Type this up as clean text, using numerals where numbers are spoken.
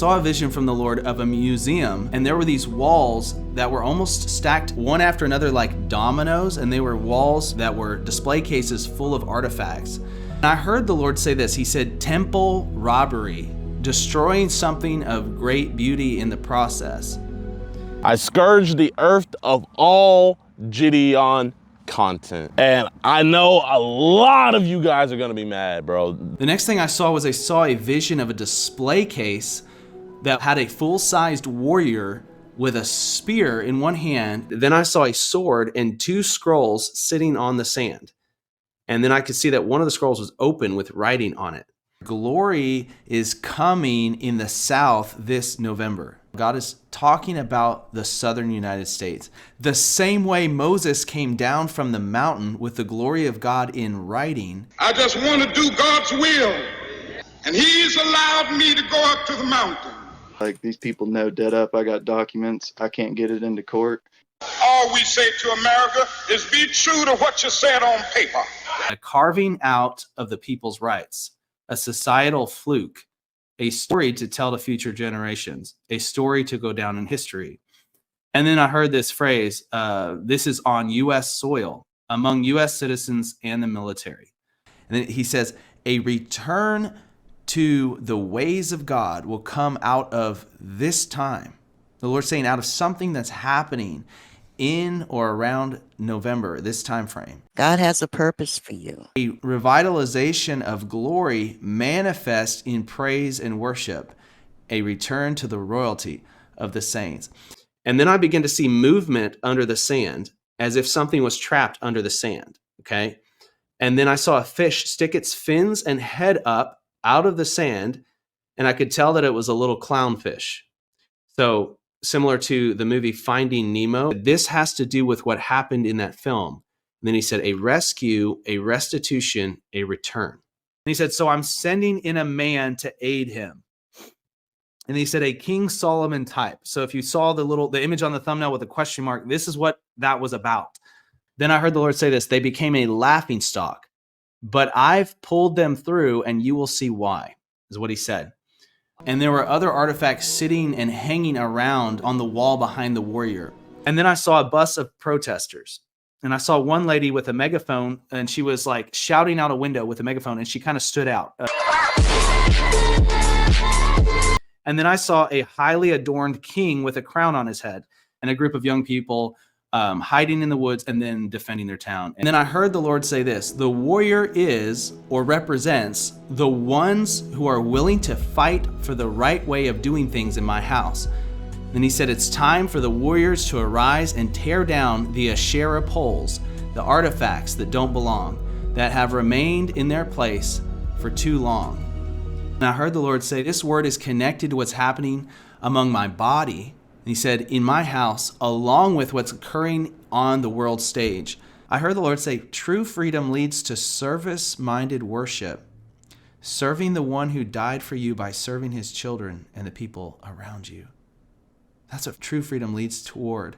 saw a vision from the Lord of a museum, and there were these walls that were almost stacked one after another like dominoes, and they were walls that were display cases full of artifacts. And I heard the Lord say this. He said, temple robbery, destroying something of great beauty in the process. I scourged the earth of all Gideon content. And I know a lot of you guys are gonna be mad, bro. The next thing I saw was a vision of a display case that had a full-sized warrior with a spear in one hand. Then I saw a sword and 2 scrolls sitting on the sand. And then I could see that one of the scrolls was open with writing on it. Glory is coming in the south this November. God is talking about the southern United States. The same way Moses came down from the mountain with the glory of God in writing. I just want to do God's will. And he's allowed me to go up to the mountain. Like, these people know dead up I got documents. I can't get it into court. All we say to America is be true to what you said on paper. A carving out of the people's rights, a societal fluke, a story to tell to future generations, a story to go down in history. And then I heard this phrase, this is on U.S. soil, among U.S. citizens and the military. And then he says, a return to the ways of God will come out of this time. The Lord's saying out of something that's happening in or around November, this time frame. God has a purpose for you. A revitalization of glory manifest in praise and worship, a return to the royalty of the saints. And then I begin to see movement under the sand, as if something was trapped under the sand, okay? And then I saw a fish stick its fins and head up out of the sand, and I could tell that it was a little clownfish. So similar to the movie Finding Nemo, this has to do with what happened in that film. And then he said, a rescue, a restitution, a return. And he said, so I'm sending in a man to aid him. And he said, a King Solomon type. So if you saw the image on the thumbnail with a question mark, this is what that was about. Then I heard the Lord say this, they became a laughing stock, but I've pulled them through and you will see why, is what he said. And there were other artifacts sitting and hanging around on the wall behind the warrior. And then I saw a bus of protesters. And I saw one lady with a megaphone, and she was like shouting out a window with a megaphone, and she kind of stood out. And then I saw a highly adorned king with a crown on his head and a group of young people hiding in the woods and then defending their town. And then I heard the Lord say this, the warrior is or represents the ones who are willing to fight for the right way of doing things in my house. Then he said, it's time for the warriors to arise and tear down the Asherah poles, the artifacts that don't belong, that have remained in their place for too long. And I heard the Lord say, this word is connected to what's happening among my body. And he said, in my house, along with what's occurring on the world stage. I heard the Lord say, true freedom leads to service-minded worship, serving the one who died for you by serving his children and the people around you. That's what true freedom leads toward.